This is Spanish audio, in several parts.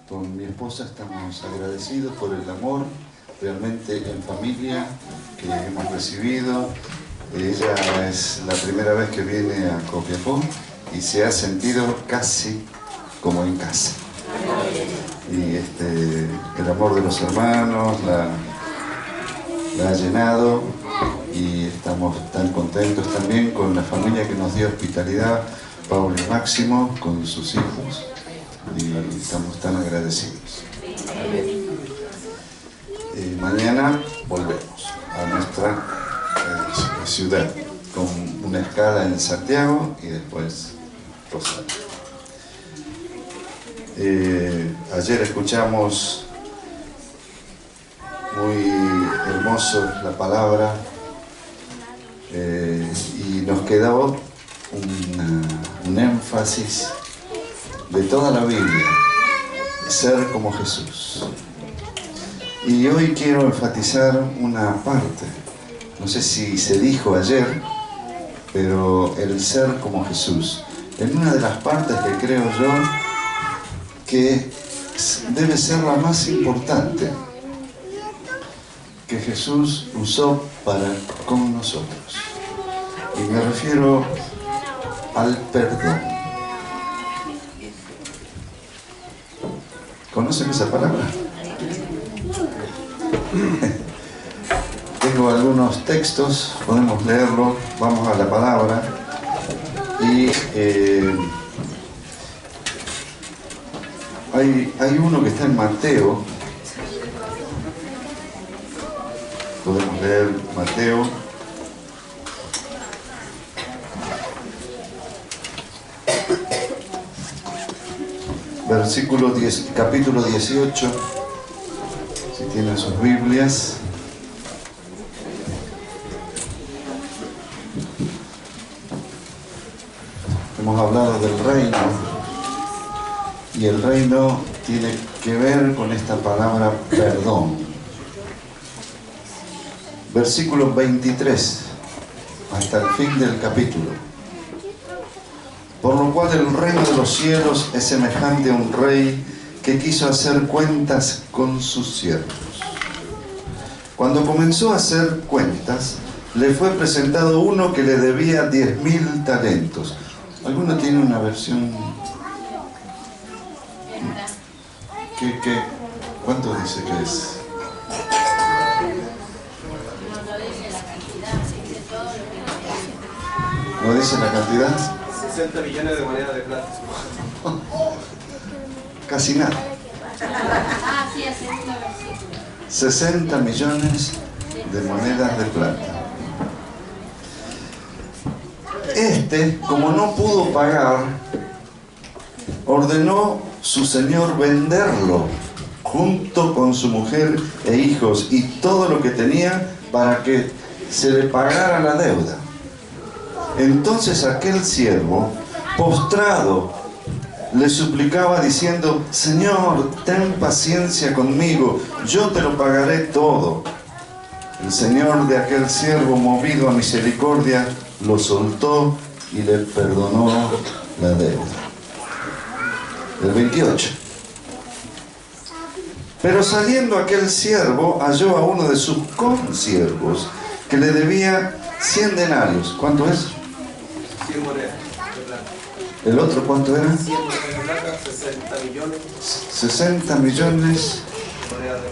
Con mi esposa estamos agradecidos por el amor realmente en familia que hemos recibido. Ella es la primera vez que viene a Copiapó y se ha sentido casi como en casa. Y el amor de los hermanos la ha llenado y estamos tan contentos también con la familia que nos dio hospitalidad, Paulo y Máximo, con sus hijos, y estamos tan agradecidos. Mañana volvemos a nuestra ciudad, con una escala en Santiago y después Rosario. Ayer escuchamos muy hermoso la palabra y nos quedó un énfasis de toda la Biblia: ser como Jesús. Y hoy quiero enfatizar una parte, no sé si se dijo ayer, pero el ser como Jesús, en una de las partes que creo yo que debe ser la más importante que Jesús usó para con nosotros. Y me refiero al perdón. ¿Conocen esa palabra? Tengo algunos textos, podemos leerlo, vamos a la palabra. Y hay uno que está en Mateo. Podemos leer Mateo. Capítulo 18, si tienen sus Biblias. Hemos hablado del reino, y el reino tiene que ver con esta palabra perdón. Versículo 23, hasta el fin del capítulo. Por lo cual el reino de los cielos es semejante a un rey que quiso hacer cuentas con sus siervos. Cuando comenzó a hacer cuentas, le fue presentado uno que le debía 10.000 talentos. ¿Alguno tiene una versión? ¿Cuánto dice que es? ¿No dice la cantidad? 60 millones de monedas de plata. Casi nada. Ah, sí, hace una versión. 60 millones de monedas de plata. Como no pudo pagar, ordenó su señor venderlo junto con su mujer e hijos y todo lo que tenía para que se le pagara la deuda. Entonces aquel siervo, postrado, le suplicaba diciendo: Señor, ten paciencia conmigo, yo te lo pagaré todo. El señor de aquel siervo, movido a misericordia, lo soltó y le perdonó la deuda. El 28. Pero saliendo aquel siervo, halló a uno de sus consiervos que le debía 100 denarios. ¿Cuánto es? 100 monedas de plata. ¿El otro cuánto era? 100 monedas de plata, 60 millones. 60 millones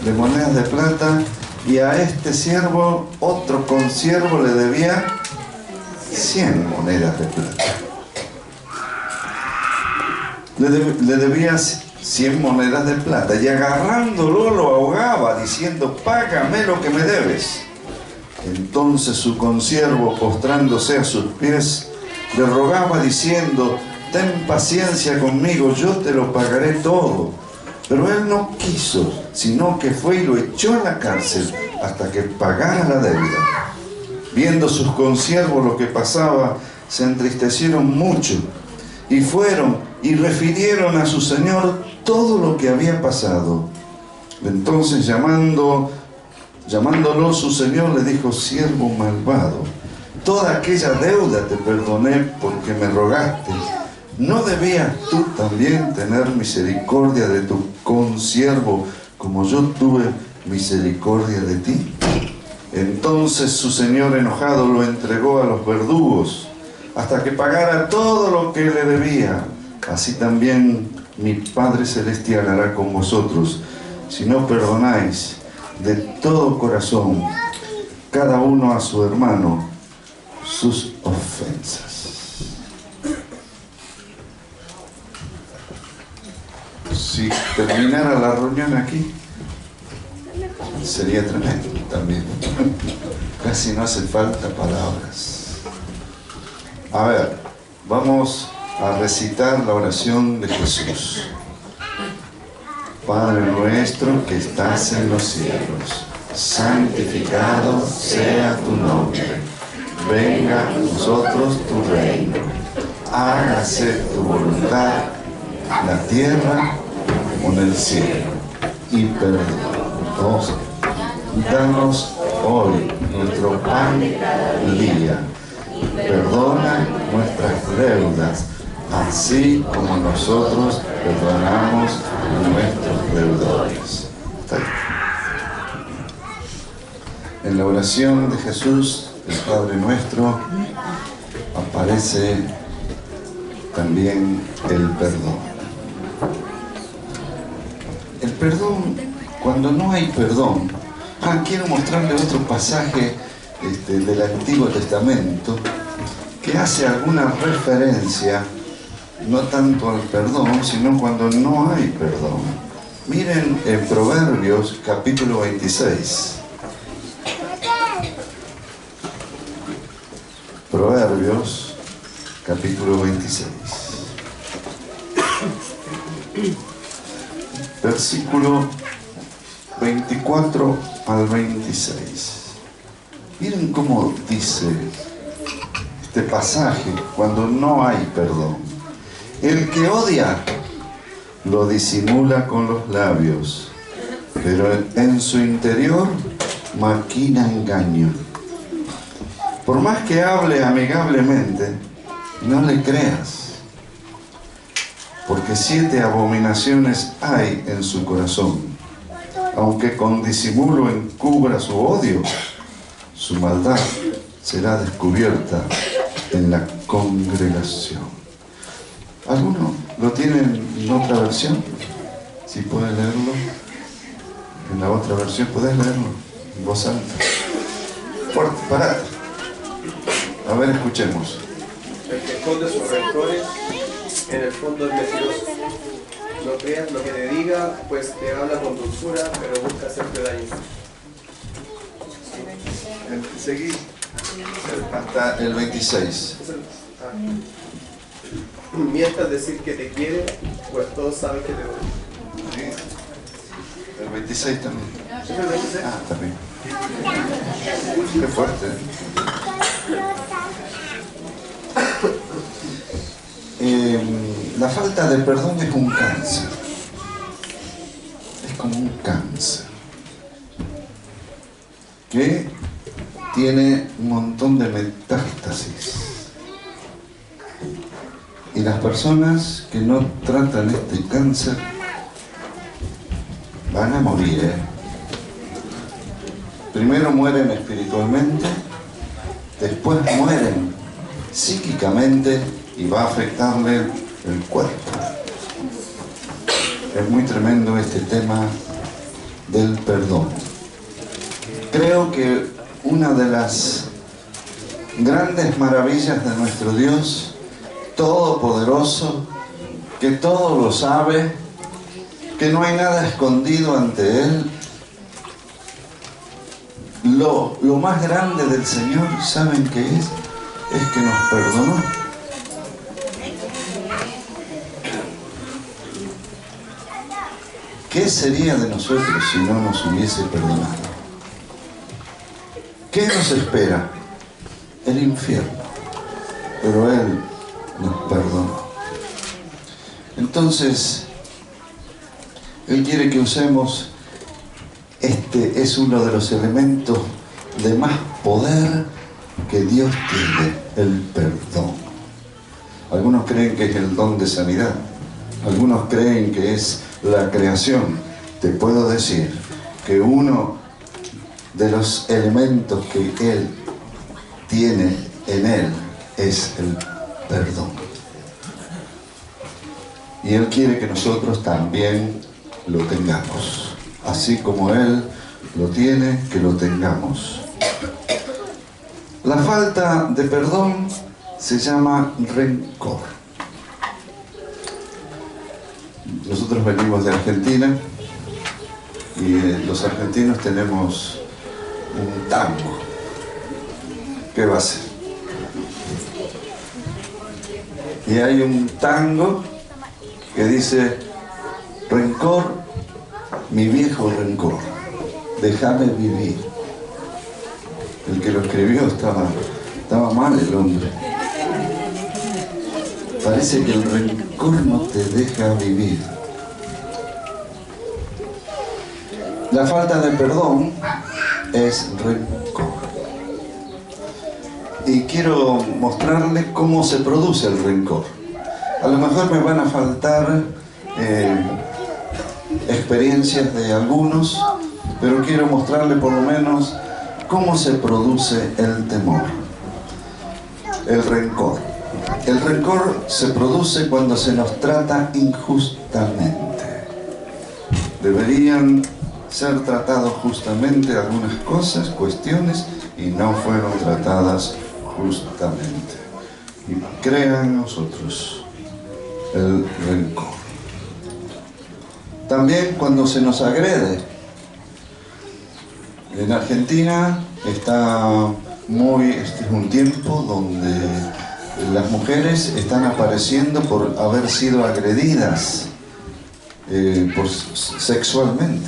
de monedas de plata. Y a este siervo, otro consiervo, le debía 100 monedas de plata. Le debía 100 monedas de plata. Y agarrándolo lo ahogaba, diciendo: págame lo que me debes. Entonces su consiervo, postrándose a sus pies, le rogaba diciendo: ten paciencia conmigo, yo te lo pagaré todo. Pero él no quiso, sino que fue y lo echó en la cárcel hasta que pagara la deuda. Viendo sus consiervos lo que pasaba, se entristecieron mucho y fueron y refirieron a su señor todo lo que había pasado. Entonces llamándolo su señor, le dijo: siervo malvado, toda aquella deuda te perdoné porque me rogaste. ¿no debías tú también tener misericordia de tu consiervo como yo tuve misericordia de ti? Entonces su señor enojado lo entregó a los verdugos hasta que pagara todo lo que le debía. Así también mi Padre Celestial hará con vosotros, si no perdonáis de todo corazón cada uno a su hermano sus ofensas. Si terminara la reunión aquí, sería tremendo también. Casi no hace falta palabras. A ver, vamos a recitar la oración de Jesús. Padre nuestro que estás en los cielos, santificado sea tu nombre. Venga a nosotros tu reino. Hágase tu voluntad en la tierra como en el cielo. Y perdónanos. Danos hoy nuestro pan de cada día. Perdona nuestras deudas, así como nosotros perdonamos a nuestros deudores. En la oración de Jesús, el Padre Nuestro, aparece también el perdón. El perdón, cuando no hay perdón, quiero mostrarle otro pasaje del Antiguo Testamento que hace alguna referencia no tanto al perdón, sino cuando no hay perdón. Miren en Proverbios capítulo 26. Proverbios capítulo 26. Versículo 24 al 26. Miren cómo dice este pasaje cuando no hay perdón. El que odia lo disimula con los labios, pero en su interior maquina engaño. Por más que hable amigablemente, no le creas, porque 7 abominaciones hay en su corazón. Aunque con disimulo encubra su odio, su maldad será descubierta en la congregación. ¿Alguno lo tiene en otra versión? Si puede leerlo. En la otra versión, ¿podés leerlo? En voz alta. Fuerte, parad. A ver, escuchemos. El que esconde sus rencores, en el fondo es mentiroso. No creas lo que te diga, pues te habla con dulzura, pero busca hacerte daño. Seguí hasta el 26. Mientas decir que te quiere, pues todos saben que te odia. Sí. El 26 también. ¿Es el 26? También. Qué fuerte. La falta de perdón es un cáncer. Es como un cáncer que tiene un montón de metástasis. Y las personas que no tratan este cáncer van a morir, Primero mueren espiritualmente, después mueren psíquicamente y va a afectarle el cuerpo. Es muy tremendo este tema del perdón. Creo que una de las grandes maravillas de nuestro Dios todopoderoso, que todo lo sabe, que no hay nada escondido ante Él. Lo más grande del Señor, ¿saben qué es? Es que nos perdonó. ¿Qué sería de nosotros si no nos hubiese perdonado? ¿Qué nos espera? El infierno. Pero Él nos perdonó. Entonces, Él quiere que usemos, este es uno de los elementos de más poder que Dios tiene, el perdón. Algunos creen que es el don de sanidad. Algunos creen que es la creación. Te puedo decir que uno de los elementos que Él tiene en Él es el perdón. Y Él quiere que nosotros también lo tengamos. Así como Él lo tiene, que lo tengamos. La falta de perdón se llama rencor. Nosotros venimos de Argentina y los argentinos tenemos un tango. ¿Qué va a ser? Y hay un tango que dice: rencor, mi viejo rencor, déjame vivir. El que lo escribió estaba mal el hombre. Parece que el rencor no te deja vivir. La falta de perdón es rencor. Y quiero mostrarles cómo se produce el rencor. A lo mejor me van a faltar experiencias de algunos, pero quiero mostrarles por lo menos cómo se produce el temor, el rencor. El rencor se produce cuando se nos trata injustamente. Deberían ser tratados justamente algunas cosas, cuestiones, y no fueron tratadas justamente. Y crean nosotros el rencor. También cuando se nos agrede. En Argentina este es un tiempo donde las mujeres están apareciendo por haber sido agredidas sexualmente.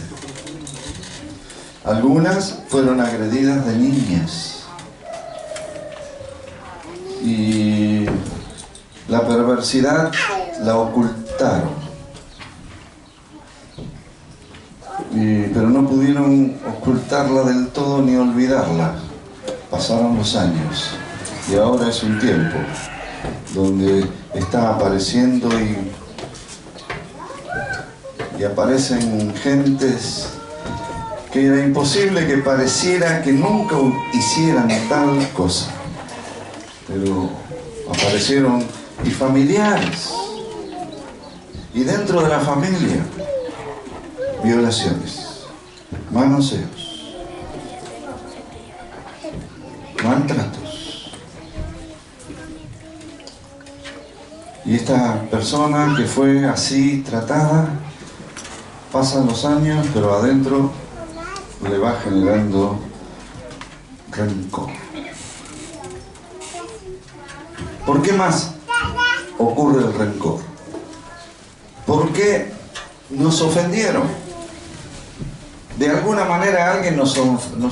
Algunas fueron agredidas de niñas. Y la perversidad la ocultaron. Pero no pudieron ocultarla del todo ni olvidarla. Pasaron los años y ahora es un tiempo donde está apareciendo y aparecen gentes que era imposible que pareciera que nunca hicieran tal cosa, pero aparecieron, y familiares, y dentro de la familia, violaciones, manoseos, maltratos. Y esta persona que fue así tratada, pasan los años, pero adentro le va generando rencor. ¿Por qué más ocurre el rencor? ¿Por qué nos ofendieron? De alguna manera alguien nos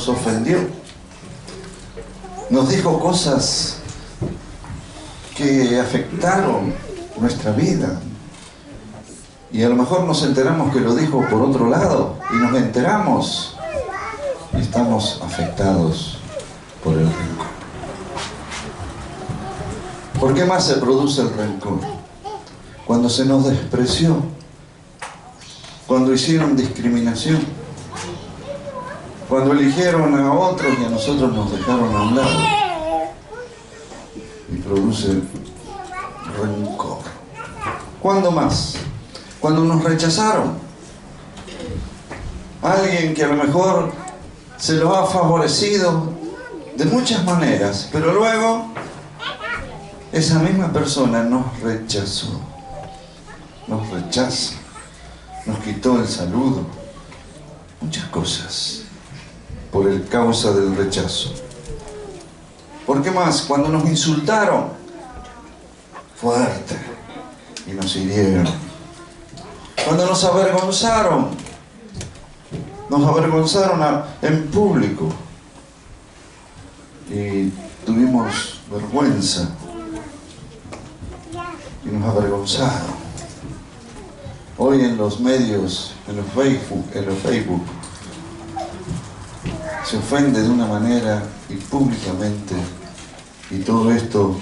ofendió. Nos dijo cosas que afectaron nuestra vida. Y a lo mejor nos enteramos que lo dijo por otro lado. Y nos enteramos. Y estamos afectados por el rencor. ¿Por qué más se produce el rencor? Cuando se nos despreció. Cuando hicieron discriminación. Cuando eligieron a otros y a nosotros nos dejaron a un lado. Y produce rencor. ¿Cuándo más? Cuando nos rechazaron. Alguien que a lo mejor se lo ha favorecido de muchas maneras, pero luego esa misma persona nos rechazó. Nos rechaza. Nos quitó el saludo. Muchas cosas por el causa del rechazo. ¿Por qué más? Cuando nos insultaron fuerte y nos hirieron. Cuando nos avergonzaron en público y tuvimos vergüenza y nos avergonzaron. Hoy en los medios, en los Facebook, se ofende de una manera y públicamente, y todo esto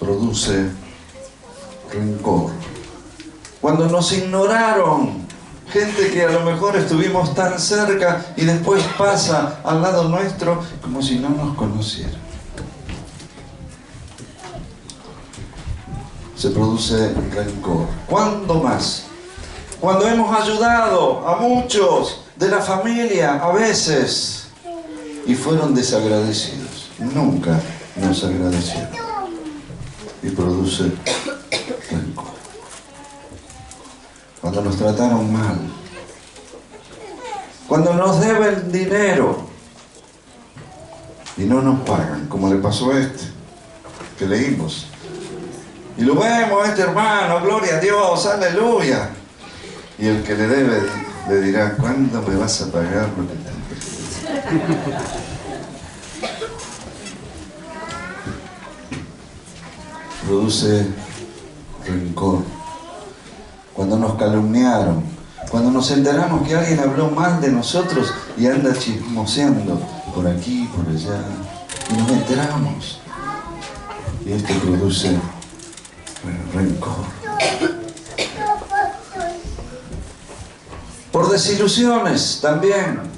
produce rencor. Cuando nos ignoraron, gente que a lo mejor estuvimos tan cerca y después pasa al lado nuestro como si no nos conociera. Se produce rencor. ¿Cuándo más? Cuando hemos ayudado a muchos de la familia, a veces, y fueron desagradecidos. Nunca nos agradecieron. Y produce rencor. Cuando nos trataron mal. Cuando nos deben dinero y no nos pagan, como le pasó a este, que leímos. Y lo vemos, este hermano, gloria a Dios, aleluya. Y el que le debe le dirá, ¿cuándo me vas a pagar lo que te debo? Produce rencor. Cuando nos calumniaron, cuando nos enteramos que alguien habló mal de nosotros y anda chismoseando por aquí, por allá, y nos enteramos. Y esto produce rencor. Por desilusiones también.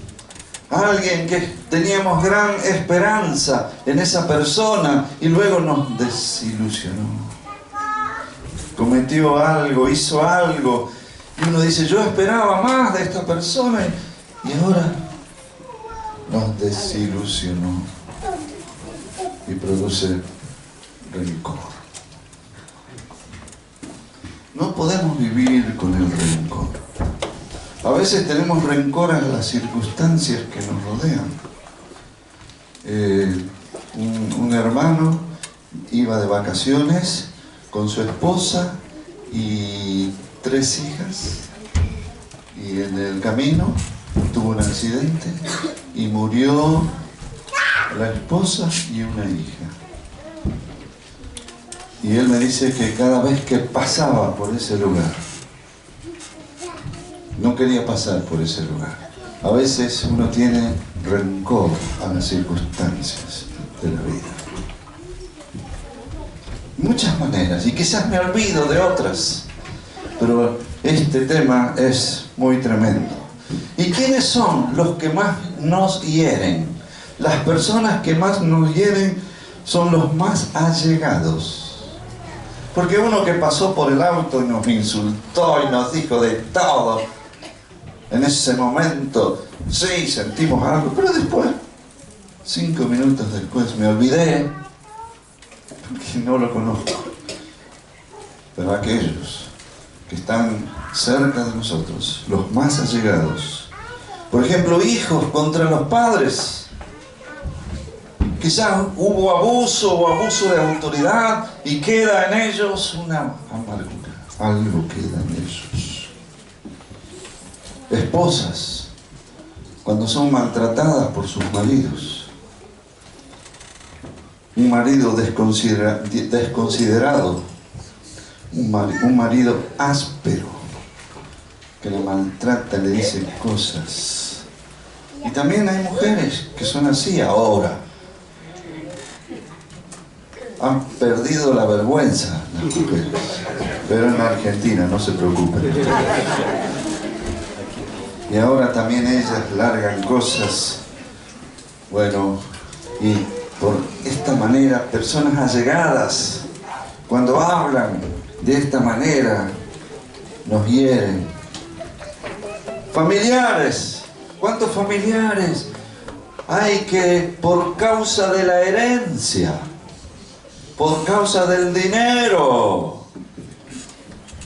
Alguien que teníamos gran esperanza en esa persona y luego nos desilusionó. Cometió algo, hizo algo y uno dice, yo esperaba más de esta persona y ahora nos desilusionó y produce rencor. No podemos vivir con el rencor. A veces tenemos rencor a las circunstancias que nos rodean. Un hermano iba de vacaciones con su esposa y 3 hijas y en el camino tuvo un accidente y murió la esposa y una hija. Y él me dice que cada vez que pasaba por ese lugar, no quería pasar por ese lugar. A veces uno tiene rencor a las circunstancias de la vida. Muchas maneras, y quizás me olvido de otras, pero este tema es muy tremendo. ¿Y quiénes son los que más nos hieren? Las personas que más nos hieren son los más allegados. Porque uno que pasó por el auto y nos insultó y nos dijo de todo, en ese momento, sí, sentimos algo, pero después, 5 minutos después, me olvidé, porque no lo conozco. Pero aquellos que están cerca de nosotros, los más allegados, por ejemplo, hijos contra los padres, quizás hubo abuso o abuso de autoridad y queda en ellos una amargura, algo queda en ellos. Esposas, cuando son maltratadas por sus maridos. Un marido desconsiderado, un marido áspero, que la maltrata, le dice cosas. Y también hay mujeres que son así ahora. Han perdido la vergüenza las mujeres. Pero en Argentina, no se preocupen. Y ahora también ellas largan cosas. Bueno, y por esta manera, personas allegadas, cuando hablan de esta manera, nos hieren. Familiares, ¿cuántos familiares hay que por causa de la herencia, por causa del dinero,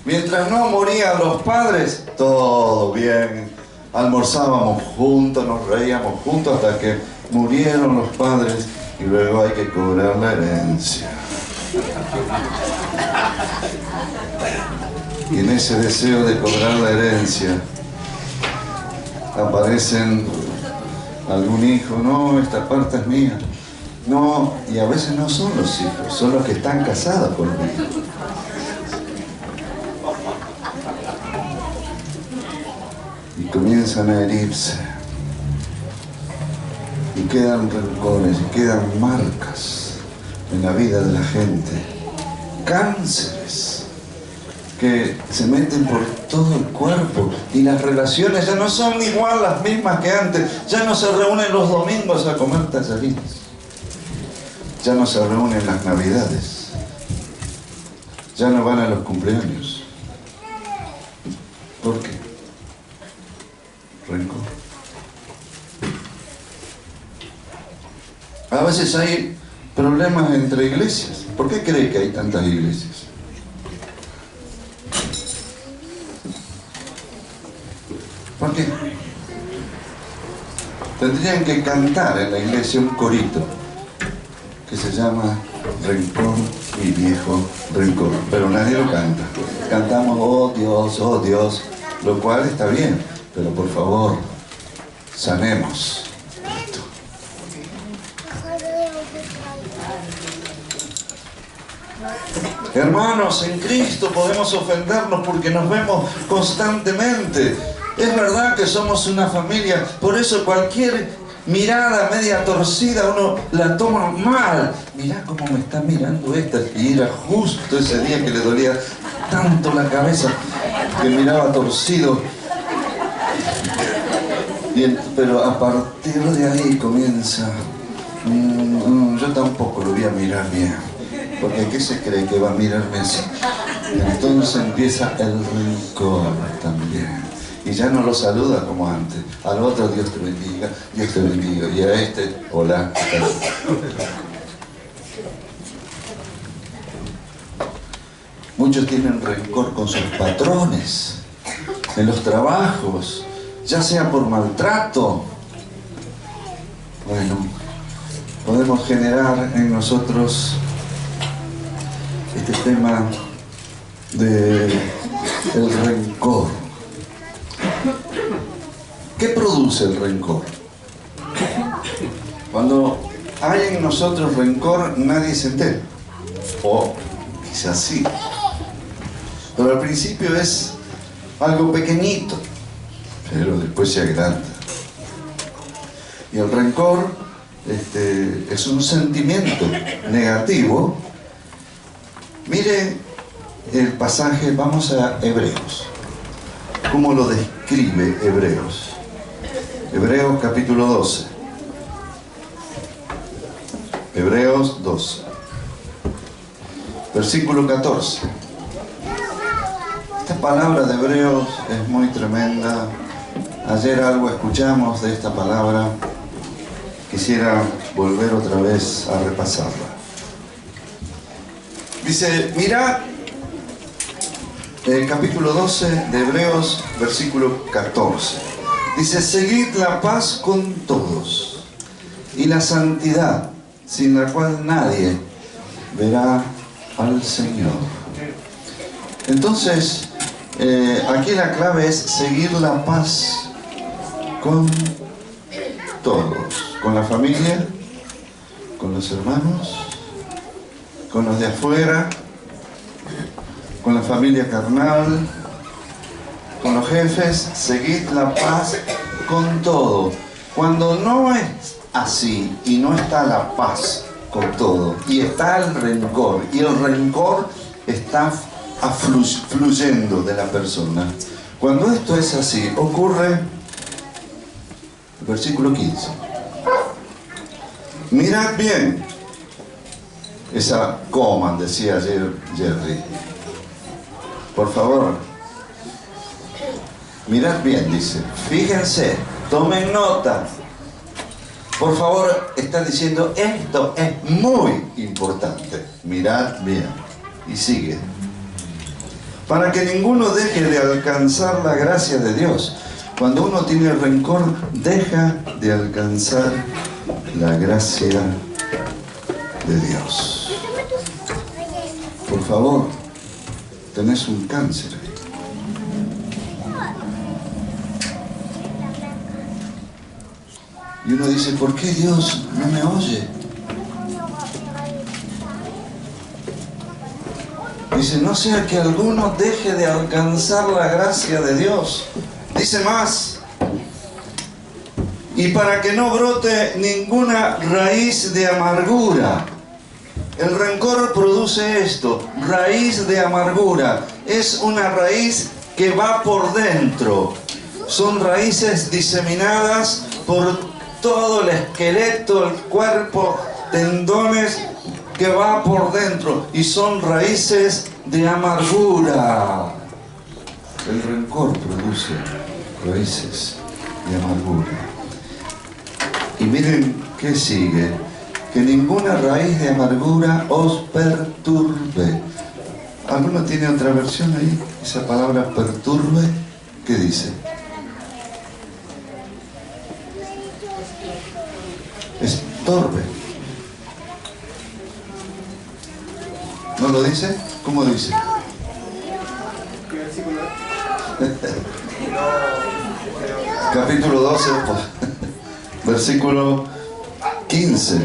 mientras no morían los padres, todo bien? Almorzábamos juntos, nos reíamos juntos hasta que murieron los padres y luego hay que cobrar la herencia. Y en ese deseo de cobrar la herencia aparecen algún hijo, no, esta parte es mía. No, y a veces no son los hijos, son los que están casados conmigo. Y comienzan a herirse. Y quedan rencores, y quedan marcas en la vida de la gente. Cánceres que se meten por todo el cuerpo y las relaciones ya no son igual las mismas que antes. Ya no se reúnen los domingos a comer tallarines. Ya no se reúnen las navidades. Ya no van a los cumpleaños. ¿Por qué? Rencor. A veces hay problemas entre iglesias. ¿Por qué cree que hay tantas iglesias? ¿Por qué? Tendrían que cantar en la iglesia un corito que se llama Rencor, mi viejo rencor, pero nadie lo canta. Cantamos oh Dios, lo cual está bien, pero por favor, sanemos esto. Hermanos, en Cristo podemos ofendernos porque nos vemos constantemente. Es verdad que somos una familia, por eso cualquier mirada media torcida uno la toma mal. Mirá cómo me está mirando esta. Y era justo ese día que le dolía tanto la cabeza que miraba torcido. Pero a partir de ahí comienza, yo tampoco lo voy a mirar bien, porque ¿qué se cree que va a mirarme así? Entonces empieza el rencor también. Y ya no lo saluda como antes. Al otro, Dios te bendiga, Dios te bendiga. Y a este, hola. Muchos tienen rencor con sus patrones, en los trabajos, ya sea por maltrato. Bueno, podemos generar en nosotros este tema del rencor. ¿Qué produce el rencor? Cuando hay en nosotros rencor, nadie se entera. O quizás sí. Pero al principio es algo pequeñito, pero después se agranda. Y el rencor es un sentimiento negativo. Mire el pasaje, vamos a Hebreos. ¿Cómo lo describe Hebreos? Hebreos capítulo 12. Hebreos 12. Versículo 14. Esta palabra de Hebreos es muy tremenda. Ayer algo escuchamos de esta palabra. Quisiera volver otra vez a repasarla. Dice, mirad, el capítulo 12 de Hebreos, versículo 14. Dice, seguid la paz con todos y la santidad, sin la cual nadie verá al Señor. Entonces, aquí la clave es seguir la paz con todos, con la familia, con los hermanos, con los de afuera, con la familia carnal, con los jefes. Seguid la paz con todo. Cuando no es así y no está la paz con todo y está el rencor, y el rencor está fluyendo de la persona, cuando esto es así, ocurre el versículo 15. Mirad bien esa coma, decía ayer Jerry. Por favor, mirad bien, dice. Fíjense, tomen nota. Por favor, está diciendo, esto es muy importante. Mirad bien. Y sigue. Para que ninguno deje de alcanzar la gracia de Dios. Cuando uno tiene rencor, deja de alcanzar la gracia de Dios. Por favor, tenés un cáncer ahí. Y uno dice, ¿por qué Dios no me oye? Dice, no sea que alguno deje de alcanzar la gracia de Dios. Dice más, y para que no brote ninguna raíz de amargura. El rencor produce esto, raíz de amargura. es una raíz que va por dentro. Son raíces diseminadas por todo el esqueleto, el cuerpo, tendones, que va por dentro. Y son raíces de amargura. El rencor produce raíces de amargura. Y miren qué sigue. Que ninguna raíz de amargura os perturbe. ¿Alguno tiene otra versión ahí? Esa palabra perturbe, ¿qué dice? Estorbe. ¿No lo dice? ¿Cómo dice? ¿Qué versículo? Capítulo 12, versículo 15.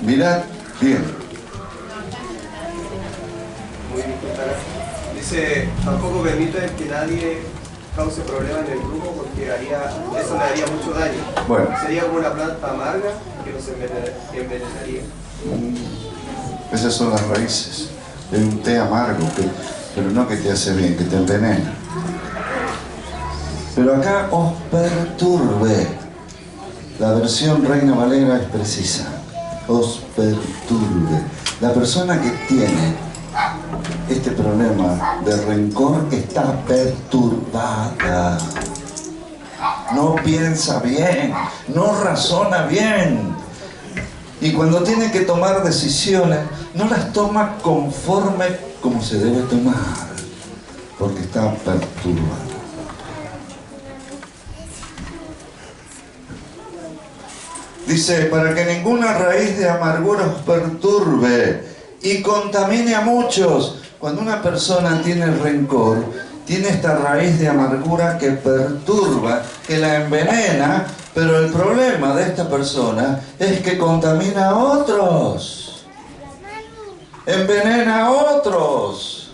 Mirad bien. Muy bien, dice, tampoco permite que nadie cause problemas en el grupo porque eso le haría mucho daño. Bueno. Sería como una planta amarga que nos envenenaría. Esas son las raíces de un té amargo, pero no que te hace bien, que te envenena. Pero acá os perturbe. La versión Reina Valera es precisa. Os perturbe. La persona que tiene este problema de rencor está perturbada. No piensa bien, no razona bien. Y cuando tiene que tomar decisiones, no las toma conforme como se debe tomar, porque está perturbada. Dice, para que ninguna raíz de amargura os perturbe y contamine a muchos. Cuando una persona tiene rencor, tiene esta raíz de amargura que perturba, que la envenena, pero el problema de esta persona es que contamina a otros, envenena a otros.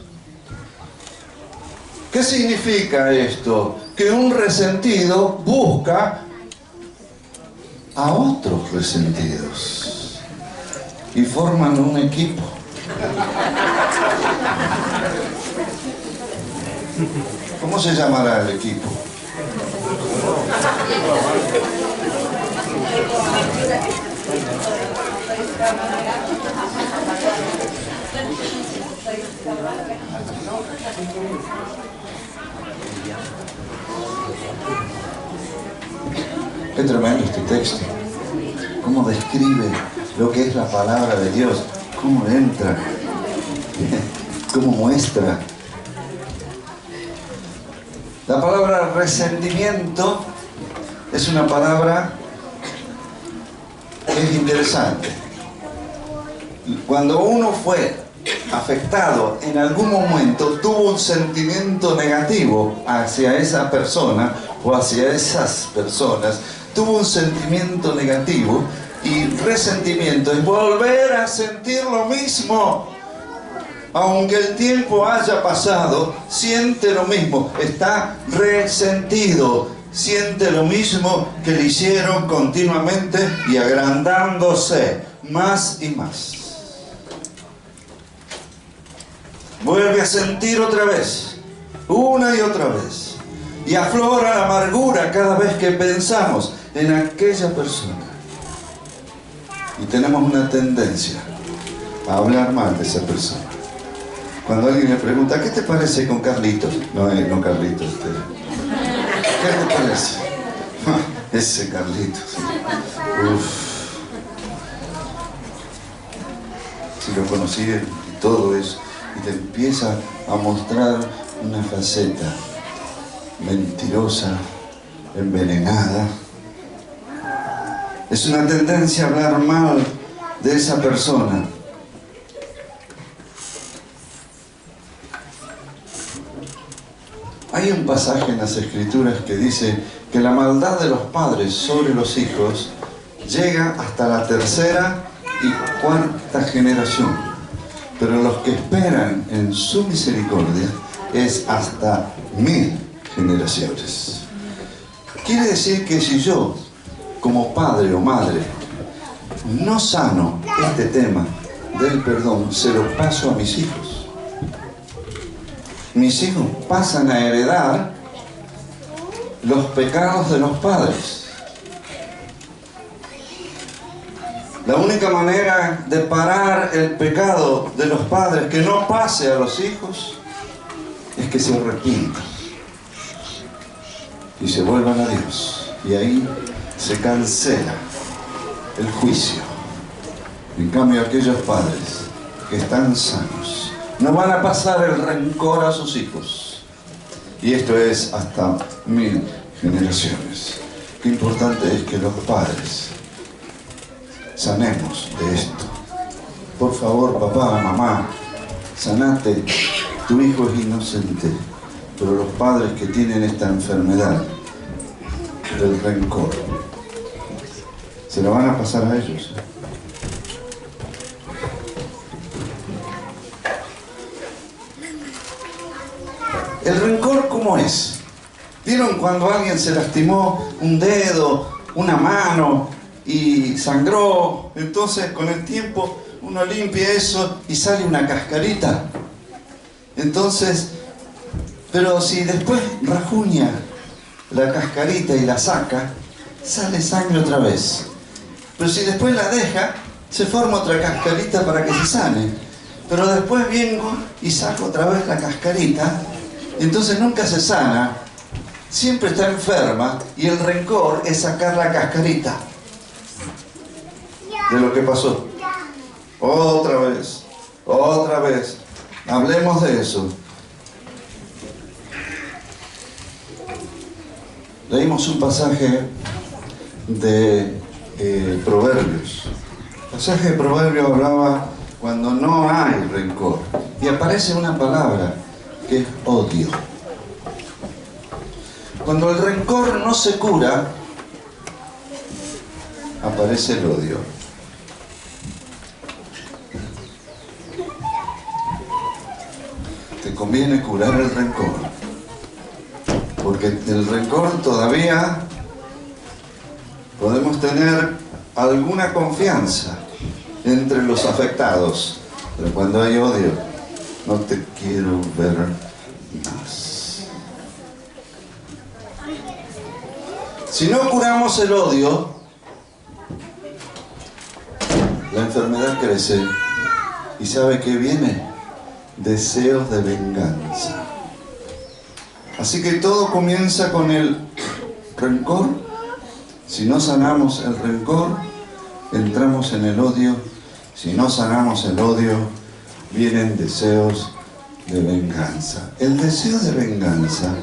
¿Qué significa esto? Que un resentido busca a otros resentidos y forman un equipo. ¿Cómo se llamará el equipo? Qué tremendo este texto. Cómo describe lo que es la palabra de Dios. Cómo entra. Cómo muestra. La palabra resentimiento es una palabra que es interesante. Cuando uno fue afectado en algún momento, tuvo un sentimiento negativo hacia esa persona o hacia esas personas, tuvo un sentimiento negativo, y resentimiento es volver a sentir lo mismo. Aunque el tiempo haya pasado, siente lo mismo, está resentido, siente lo mismo que le hicieron continuamente y agrandándose más y más. Vuelve a sentir otra vez, una y otra vez, y aflora la amargura cada vez que pensamos en aquella persona. Y tenemos una tendencia a hablar mal de esa persona. Cuando alguien me pregunta, ¿qué te parece con Carlitos? No, no Carlitos. ¿Qué te parece? Ese Carlitos. Uf. Si lo conocí y todo eso, y te empieza a mostrar una faceta mentirosa, envenenada. Es una tendencia a hablar mal de esa persona. Hay un pasaje en las Escrituras que dice que la maldad de los padres sobre los hijos llega hasta la tercera y cuarta generación, pero los que esperan en su misericordia es hasta 1000 generaciones. Quiere decir que si yo, como padre o madre, no sano este tema del perdón, se lo paso a mis hijos. mis hijos pasan a heredar los pecados de los padres. La única manera de parar el pecado de los padres, que no pase a los hijos, es que se arrepientan y se vuelvan a Dios. Y ahí se cancela el juicio. En cambio, aquellos padres que están sanos no van a pasar el rencor a sus hijos. Y esto es hasta 1000 generaciones. Qué importante es que los padres sanemos de esto. Por favor, papá, mamá, sanate. Tu hijo es inocente, pero los padres que tienen esta enfermedad del rencor se la van a pasar a ellos. ¿El rencor cómo es? ¿Vieron cuando alguien se lastimó un dedo, una mano y sangró? Entonces con el tiempo uno limpia eso y sale una cascarita. Entonces, pero si después rajuña la cascarita y la saca, sale sangre otra vez. Pero si después la deja, se forma otra cascarita para que se sane. Pero después vengo y saco otra vez la cascarita, entonces nunca se sana, siempre está enferma, y el rencor es sacar la cascarita de lo que pasó. Otra vez. Hablemos de eso. Leímos un pasaje de Proverbios. El pasaje de Proverbios hablaba cuando no hay rencor. Y aparece una palabra que es odio. Cuando el rencor no se cura, aparece el odio. Te conviene curar el rencor, porque el rencor todavía podemos tener alguna confianza entre los afectados, pero cuando hay odio, no te quiero ver más. Si no curamos el odio, la enfermedad crece. ¿Y sabe qué viene? Deseos de venganza. Así que todo comienza con el rencor. Si no sanamos el rencor, entramos en el odio. Si no sanamos el odio, vienen deseos de venganza. El deseo de venganza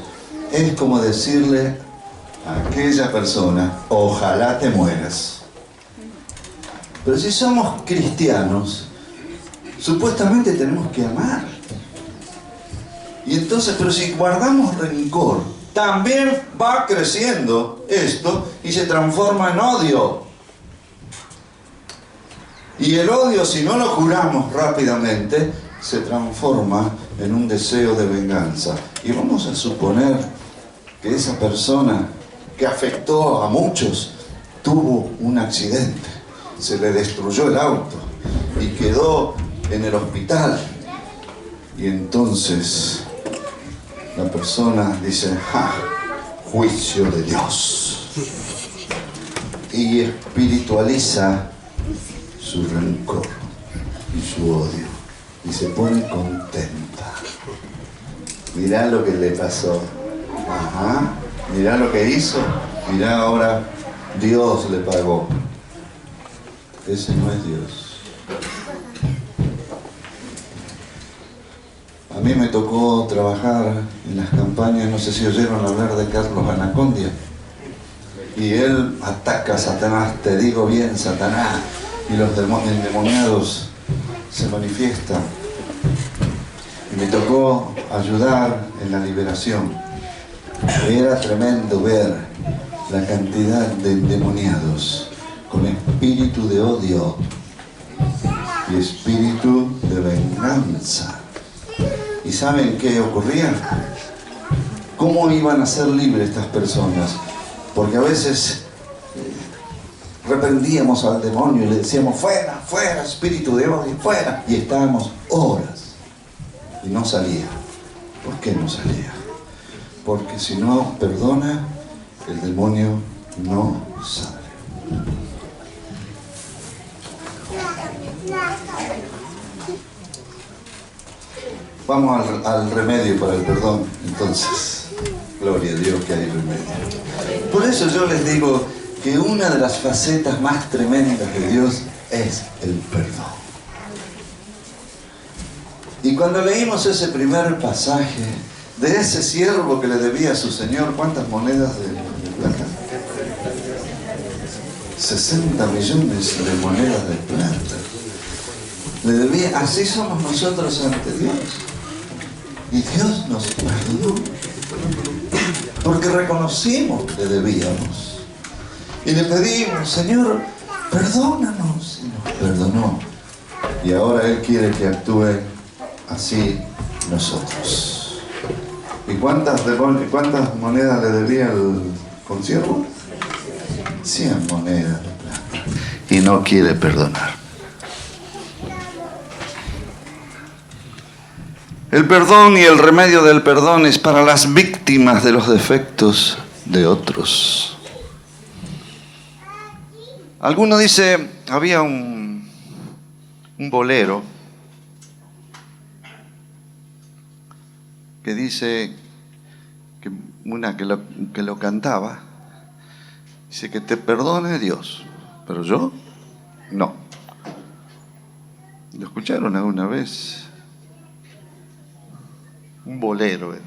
es como decirle a aquella persona, ojalá te mueras. Pero si somos cristianos, supuestamente tenemos que amar. Y entonces, pero si guardamos rencor, también va creciendo esto y se transforma en odio. Y el odio, si no lo curamos rápidamente, se transforma en un deseo de venganza. Y vamos a suponer que esa persona que afectó a muchos tuvo un accidente, se le destruyó el auto y quedó en el hospital. Y entonces la persona dice, ¡ja! Juicio de Dios. Y espiritualiza su rencor y su odio y se pone contenta. Mirá lo que le pasó. Ajá. Mirá lo que hizo. Mirá, ahora Dios le pagó. Ese no es Dios. A mí me tocó trabajar en las campañas, no sé si oyeron hablar de Carlos Anacondia. Y él ataca a Satanás, te digo bien, Satanás. Y los endemoniados se manifiestan. Y me tocó ayudar en la liberación. Era tremendo ver la cantidad de endemoniados con espíritu de odio y espíritu de venganza. ¿Y saben qué ocurría? ¿Cómo iban a ser libres estas personas? Porque a veces reprendíamos al demonio y le decíamos, fuera, fuera, espíritu de odio, fuera. Y estábamos horas y no salía. ¿Por qué no salía? Porque si no perdona, el demonio no sale. Vamos al remedio para el perdón, entonces. Gloria a Dios que hay remedio. Por eso yo les digo que una de las facetas más tremendas de Dios es el perdón. Y cuando leímos ese primer pasaje de ese siervo que le debía a su señor, ¿cuántas monedas de plata? 60 millones de monedas de plata. Le debía, así somos nosotros ante Dios. Y Dios nos perdonó. Porque reconocimos que debíamos. Y le pedimos, Señor, perdónanos. Y nos perdonó. Y ahora Él quiere que actúe así nosotros. ¿Y cuántas monedas le debía el consiervo? 100 monedas de plata. Y no quiere perdonar. El perdón y el remedio del perdón es para las víctimas de los defectos de otros. Alguno dice, había un bolero que dice, que una que lo cantaba, dice que te perdone Dios, pero yo no. ¿Lo escucharon alguna vez? Un bolero era.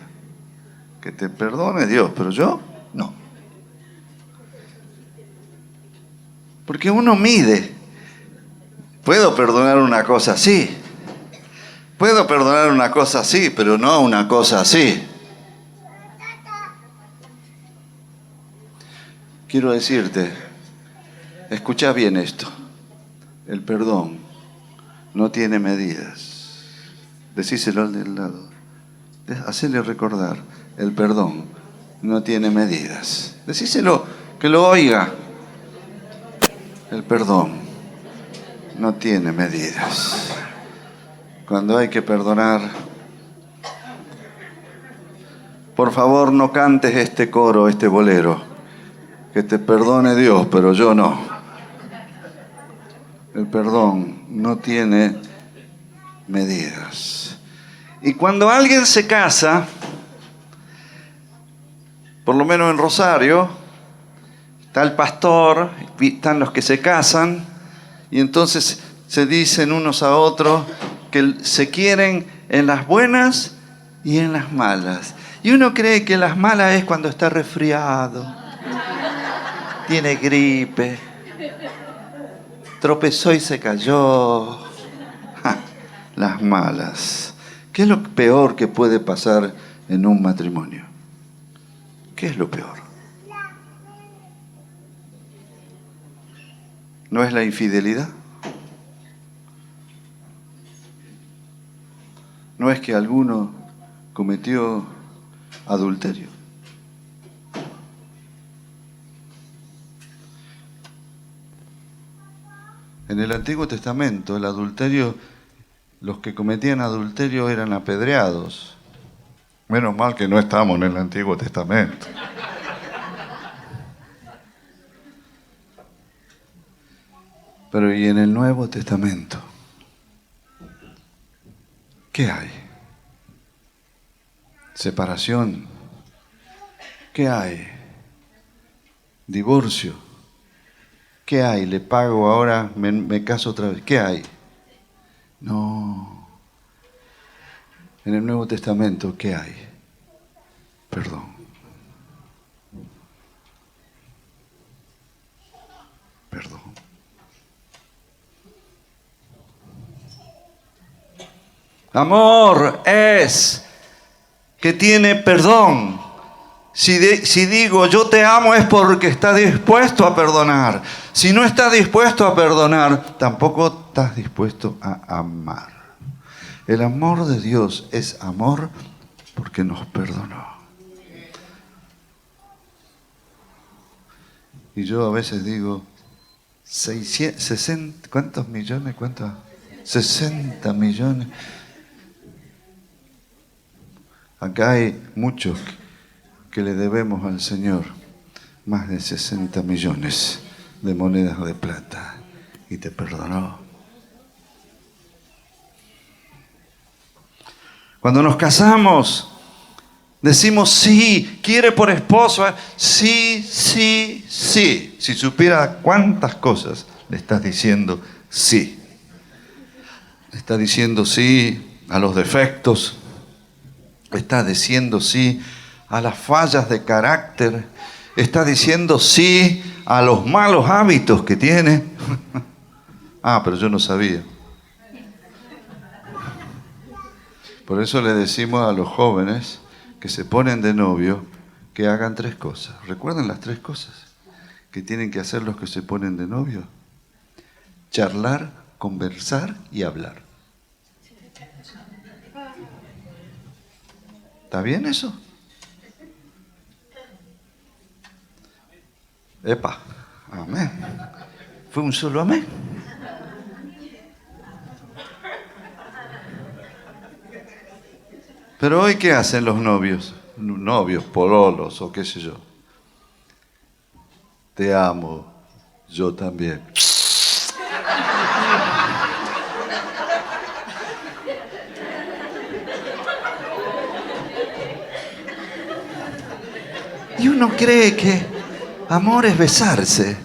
Que te perdone Dios, pero yo no. Porque uno mide. Puedo perdonar una cosa así. Puedo perdonar una cosa así, pero no una cosa así. Quiero decirte, escucha bien esto. El perdón no tiene medidas. Decíselo al del lado. Hacele recordar, el perdón no tiene medidas. Decíselo, que lo oiga. El perdón no tiene medidas. Cuando hay que perdonar, por favor no cantes este coro, este bolero. Que te perdone Dios, pero yo no. El perdón no tiene medidas. Y cuando alguien se casa, por lo menos en Rosario, está el pastor, están los que se casan, y entonces se dicen unos a otros que se quieren en las buenas y en las malas. Y uno cree que las malas es cuando está resfriado, tiene gripe, tropezó y se cayó. Las malas. ¿Qué es lo peor que puede pasar en un matrimonio? ¿Qué es lo peor? ¿No es la infidelidad? ¿No es que alguno cometió adulterio? En el Antiguo Testamento, el adulterio, los que cometían adulterio eran apedreados. Menos mal que no estamos en el Antiguo Testamento. Pero ¿y en el Nuevo Testamento? ¿Qué hay? Separación. ¿Qué hay? Divorcio. ¿Qué hay? Le pago ahora, me caso otra vez. ¿Qué hay? No. En el Nuevo Testamento, ¿qué hay? Perdón. Perdón. Amor es que tiene perdón. Si digo yo te amo es porque está dispuesto a perdonar. Si no está dispuesto a perdonar, tampoco estás dispuesto a amar. El amor de Dios es amor porque nos perdonó. Y yo a veces digo, 60, ¿cuántos millones? 60 millones. Acá hay muchos que le debemos al Señor más de 60 millones de monedas de plata y te perdonó. Cuando nos casamos, decimos sí, quiere por esposo. Sí, sí, sí. Si supiera cuántas cosas le estás diciendo sí. Le estás diciendo sí a los defectos. Le estás diciendo sí a las fallas de carácter. Estás diciendo sí a los malos hábitos que tiene. Ah, pero yo no sabía. Por eso le decimos a los jóvenes que se ponen de novio que hagan 3 cosas. ¿Recuerdan las 3 cosas que tienen que hacer los que se ponen de novio? Charlar, conversar y hablar. ¿Está bien eso? Epa, amén. Fue un solo amén. Pero hoy, ¿qué hacen los novios? Novios, pololos o qué sé yo. Te amo, yo también. Y uno cree que amor es besarse.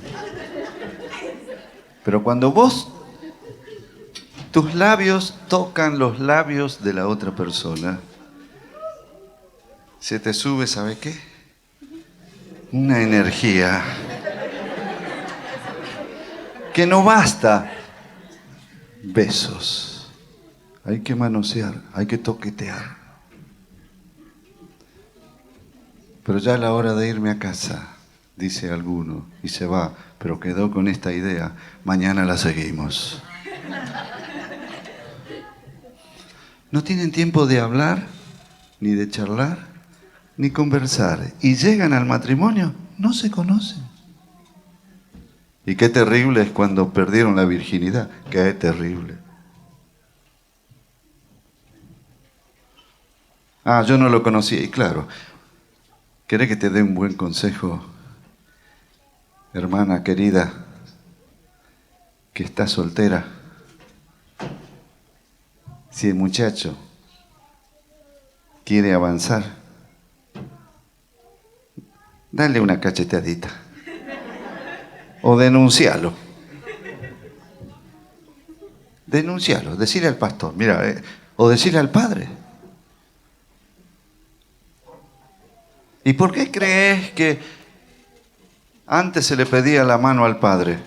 Pero cuando tus labios tocan los labios de la otra persona, se te sube, ¿sabe qué? Una energía que no basta besos. Hay que manosear, hay que toquetear. Pero ya a la hora de irme a casa, dice alguno, y se va, pero quedó con esta idea, mañana la seguimos. No tienen tiempo de hablar, ni de charlar, ni conversar. Y llegan al matrimonio, no se conocen. Y qué terrible es cuando perdieron la virginidad. Qué terrible. Ah, yo no lo conocía. Y claro, ¿querés que te dé un buen consejo, hermana querida, que está soltera? Si el muchacho quiere avanzar, dale una cachetadita. O denuncialo. Denuncialo, decirle al pastor, mira, o decirle al padre. ¿Y por qué crees que antes se le pedía la mano al padre?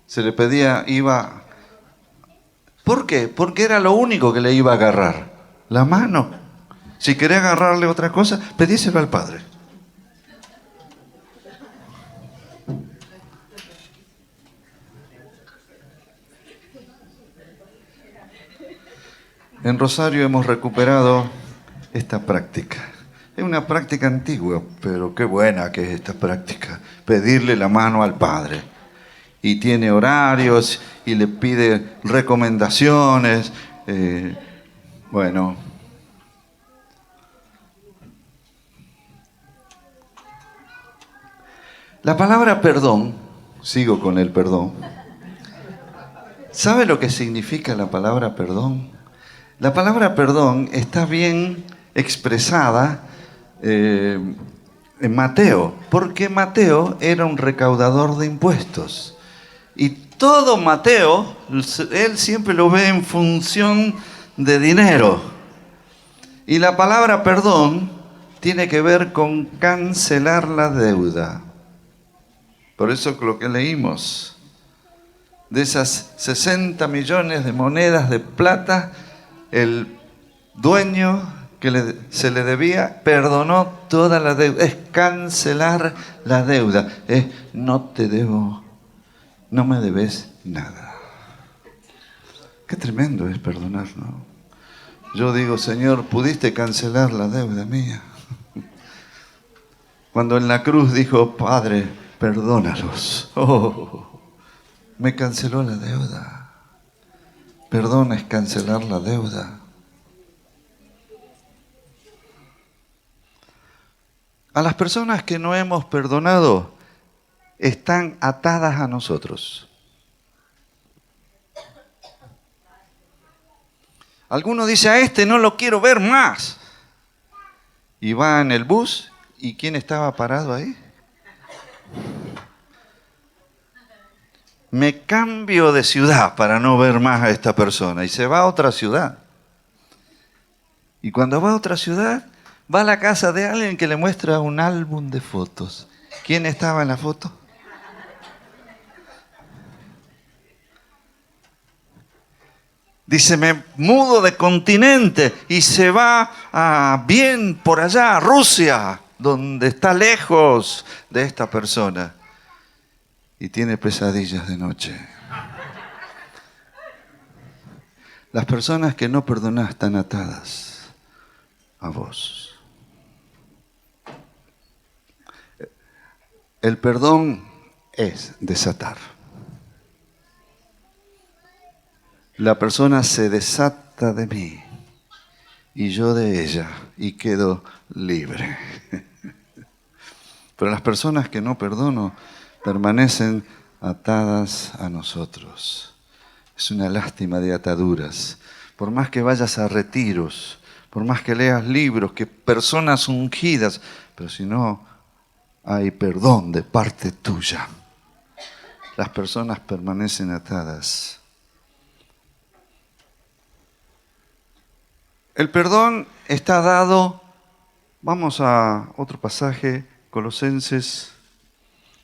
Se le pedía, iba... ¿Por qué? Porque era lo único que le iba a agarrar, la mano. Si quería agarrarle otra cosa, pedíselo al padre. En Rosario hemos recuperado esta práctica. Es una práctica antigua, pero qué buena que es esta práctica. Pedirle la mano al Padre. Y tiene horarios y le pide recomendaciones. Bueno. La palabra perdón, sigo con el perdón. ¿Sabe lo que significa la palabra perdón? La palabra perdón está bien expresada en Mateo, porque Mateo era un recaudador de impuestos. Y todo Mateo, él siempre lo ve en función de dinero. Y la palabra perdón tiene que ver con cancelar la deuda. Por eso lo que leímos, de esas 60 millones de monedas de plata, el dueño que se le debía perdonó toda la deuda. Es cancelar la deuda. Es no te debo, no me debes nada. Qué tremendo es perdonar, ¿no? Yo digo, Señor, ¿pudiste cancelar la deuda mía? Cuando en la cruz dijo, Padre, perdónalos. Oh, me canceló la deuda. Perdón es cancelar la deuda. A las personas que no hemos perdonado están atadas a nosotros. Alguno dice, a este no lo quiero ver más. Y va en el bus, ¿y quién estaba parado ahí? Me cambio de ciudad para no ver más a esta persona y se va a otra ciudad. Y cuando va a otra ciudad, va a la casa de alguien que le muestra un álbum de fotos. ¿Quién estaba en la foto? Dice, me mudo de continente y se va bien por allá, a Rusia, donde está lejos de esta persona. Y tiene pesadillas de noche. Las personas que no perdonás están atadas a vos. El perdón es desatar. La persona se desata de mí y yo de ella y quedo libre. Pero las personas que no perdono permanecen atadas a nosotros. Es una lástima de ataduras. Por más que vayas a retiros, por más que leas libros, que personas ungidas, pero si no hay perdón de parte tuya, las personas permanecen atadas. El perdón está dado, vamos a otro pasaje, Colosenses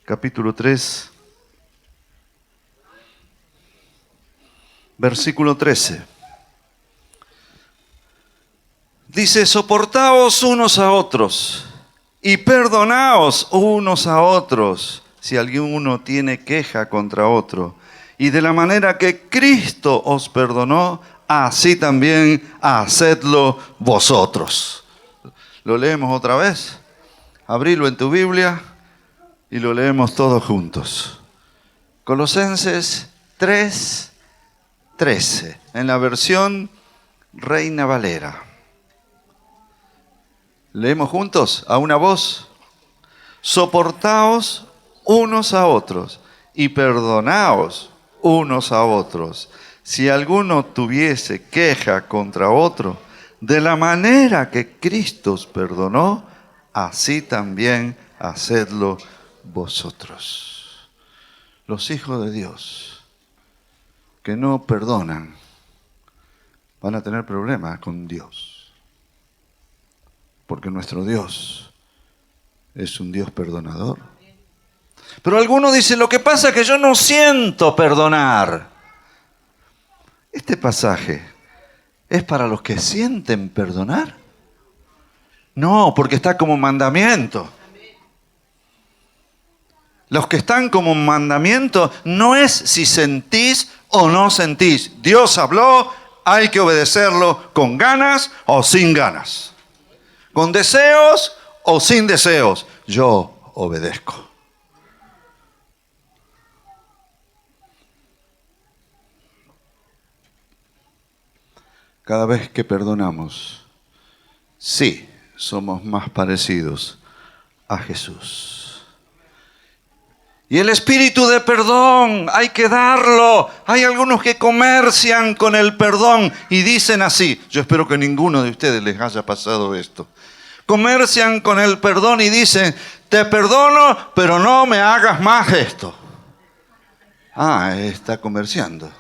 capítulo 3, versículo 13. Dice, soportaos unos a otros y perdonaos unos a otros si alguno tiene queja contra otro. Y de la manera que Cristo os perdonó, así también hacedlo vosotros. ¿Lo leemos otra vez? Abrilo en tu Biblia y lo leemos todos juntos. Colosenses 3:13, en la versión Reina Valera. Leemos juntos a una voz. Soportaos unos a otros y perdonaos unos a otros. Si alguno tuviese queja contra otro, de la manera que Cristo os perdonó, así también hacedlo vosotros. Los hijos de Dios que no perdonan van a tener problemas con Dios. Porque nuestro Dios es un Dios perdonador. Pero algunos dicen, lo que pasa es que yo no siento perdonar. Este pasaje es para los que sienten perdonar. No, porque está como mandamiento. Los que están como mandamiento no es si sentís o no sentís. Dios habló, hay que obedecerlo con ganas o sin ganas. Con deseos o sin deseos. Yo obedezco. Cada vez que perdonamos, sí, somos más parecidos a Jesús. Y el espíritu de perdón hay que darlo. Hay algunos que comercian con el perdón y dicen así. Yo espero que ninguno de ustedes les haya pasado esto. Comercian con el perdón y dicen, te perdono, pero no me hagas más esto. Ah, está comerciando.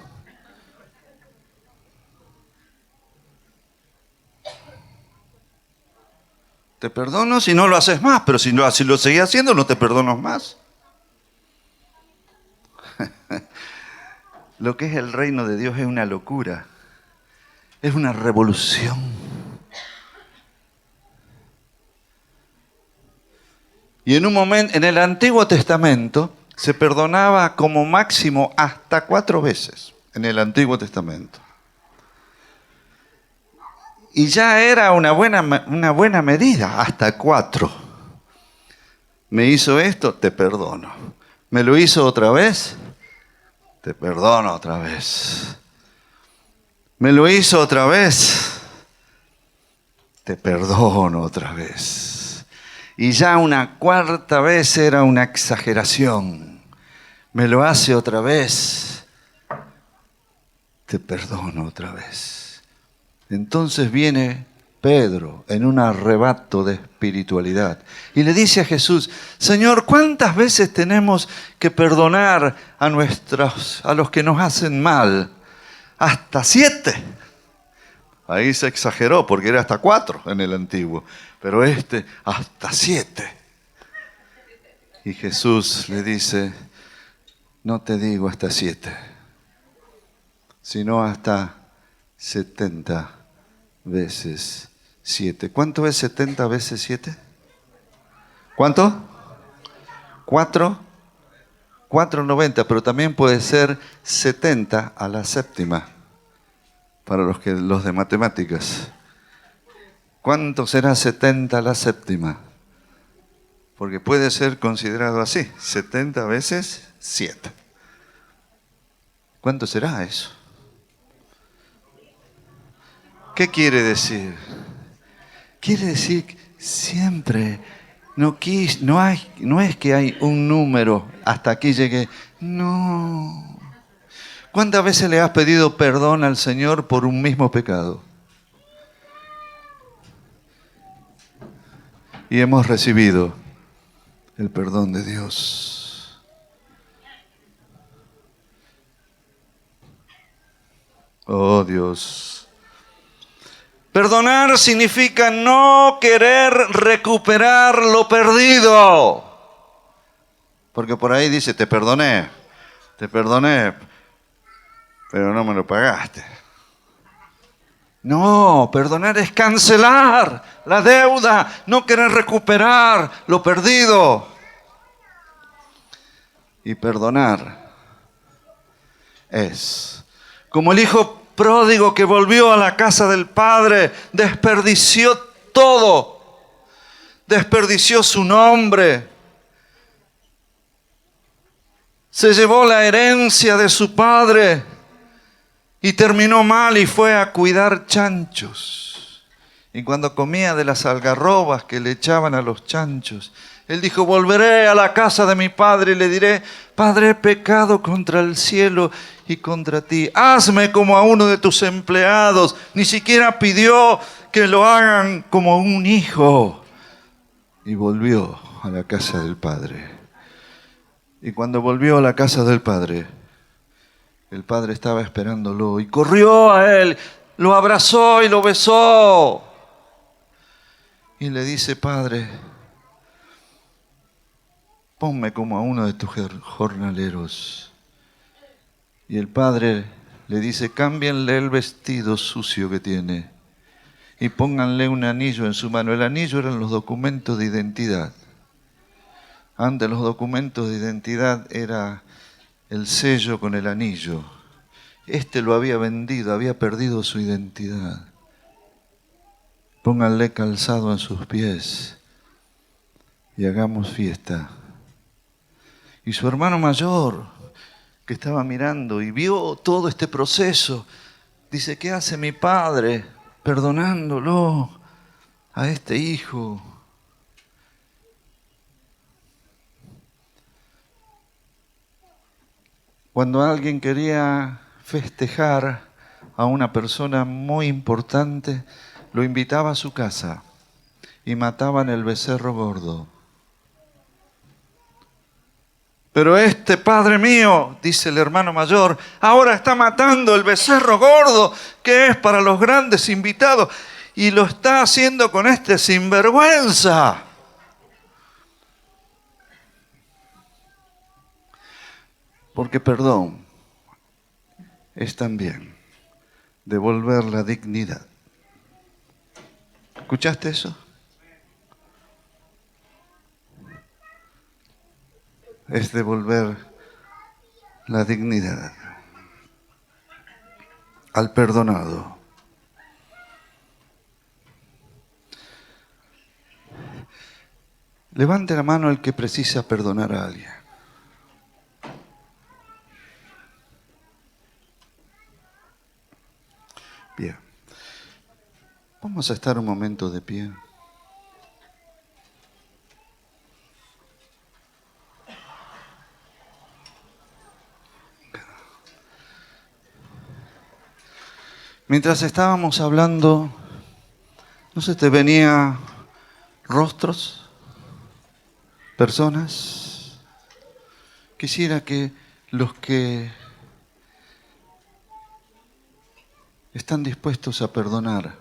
Te perdono si no lo haces más, pero si lo seguís haciendo, no te perdono más. Lo que es el reino de Dios es una locura. Es una revolución. Y en un momento, en el Antiguo Testamento, se perdonaba como máximo hasta 4 veces. En el Antiguo Testamento. Y ya era una buena medida, hasta 4. Me hizo esto, te perdono. Me lo hizo otra vez, te perdono otra vez. Me lo hizo otra vez, te perdono otra vez. Y ya una cuarta vez era una exageración. Me lo hace otra vez, te perdono otra vez. Entonces viene Pedro en un arrebato de espiritualidad y le dice a Jesús: Señor, ¿cuántas veces tenemos que perdonar a los que nos hacen mal? ¿Hasta 7? Ahí se exageró porque era hasta 4 en el antiguo, pero hasta 7. Y Jesús le dice: no te digo hasta 7, sino hasta 70 veces 7. ¿Cuánto es 70 veces 7? ¿Cuánto? 490, pero también puede ser 70 a la séptima, para los de matemáticas. ¿Cuánto será 70 a la séptima? Porque puede ser considerado así, 70 veces 7. ¿Cuánto será eso? ¿Qué quiere decir? Quiere decir que siempre no es que hay un número, hasta aquí llegué. No. ¿Cuántas veces le has pedido perdón al Señor por un mismo pecado? Y hemos recibido el perdón de Dios. Oh Dios. Perdonar significa no querer recuperar lo perdido. Porque por ahí dice: te perdoné, pero no me lo pagaste. No, perdonar es cancelar la deuda, no querer recuperar lo perdido. Y perdonar es como el hijo pródigo que volvió a la casa del padre, desperdició todo, desperdició su nombre, se llevó la herencia de su padre y terminó mal y fue a cuidar chanchos. Y cuando comía de las algarrobas que le echaban a los chanchos, él dijo: volveré a la casa de mi padre y le diré: Padre, he pecado contra el cielo y contra ti. Hazme como a uno de tus empleados. Ni siquiera pidió que lo hagan como un hijo. Y volvió a la casa del padre. Y cuando volvió a la casa del padre, el padre estaba esperándolo y corrió a él, lo abrazó y lo besó. Y le dice: Padre, ponme como a uno de tus jornaleros. Y el padre le dice: cámbienle el vestido sucio que tiene y pónganle un anillo en su mano. El anillo eran los documentos de identidad. Antes los documentos de identidad era el sello con el anillo. Lo había vendido, había perdido su identidad. Pónganle calzado en sus pies y hagamos fiesta. Y su hermano mayor, que estaba mirando y vio todo este proceso, dice: ¿qué hace mi padre perdonándolo a este hijo? Cuando alguien quería festejar a una persona muy importante, lo invitaba a su casa y mataban el becerro gordo. Pero este padre mío, dice el hermano mayor, ahora está matando el becerro gordo, que es para los grandes invitados, y lo está haciendo con este sinvergüenza. Porque perdón es también devolver la dignidad. ¿Escuchaste eso? Es devolver la dignidad al perdonado. Levante la mano el que precisa perdonar a alguien. Bien. Vamos a estar un momento de pie. Mientras estábamos hablando, ¿no se te venía rostros, personas? Quisiera que los que están dispuestos a perdonar,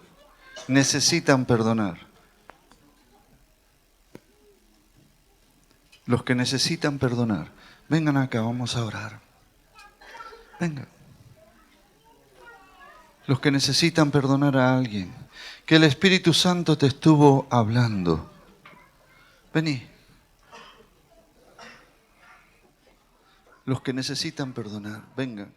necesitan perdonar. Los que necesitan perdonar, vengan acá, vamos a orar. Vengan. Los que necesitan perdonar a alguien, que el Espíritu Santo te estuvo hablando. Vení. Los que necesitan perdonar, vengan.